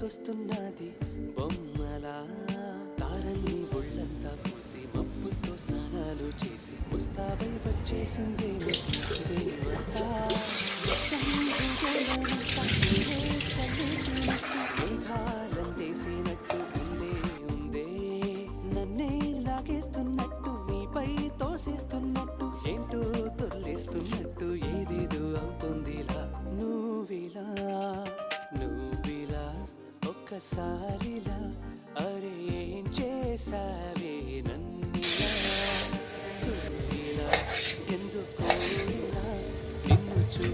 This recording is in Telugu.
గుర్తొస్తున్నది బొమ్మలా తారల్ని ఒళ్ళంతా పూసి మబ్బుతో స్నానాలు చేసి ముస్తాబై వచ్చేసిందేమో దేవతా మేఘాలందేసినట్టు ఉందే నన్నే లాగేస్తున్నట్టు నీపై తోసేస్తున్నట్టు ఏంటో తొల్లేస్తున్నట్టు ఏదేదో అవుతుందిలా నువ్విలా ఒక్కసారిలా అరే ఏం చేసావే నన్నిలా ఎందుకు ఇలా నిన్ను చూ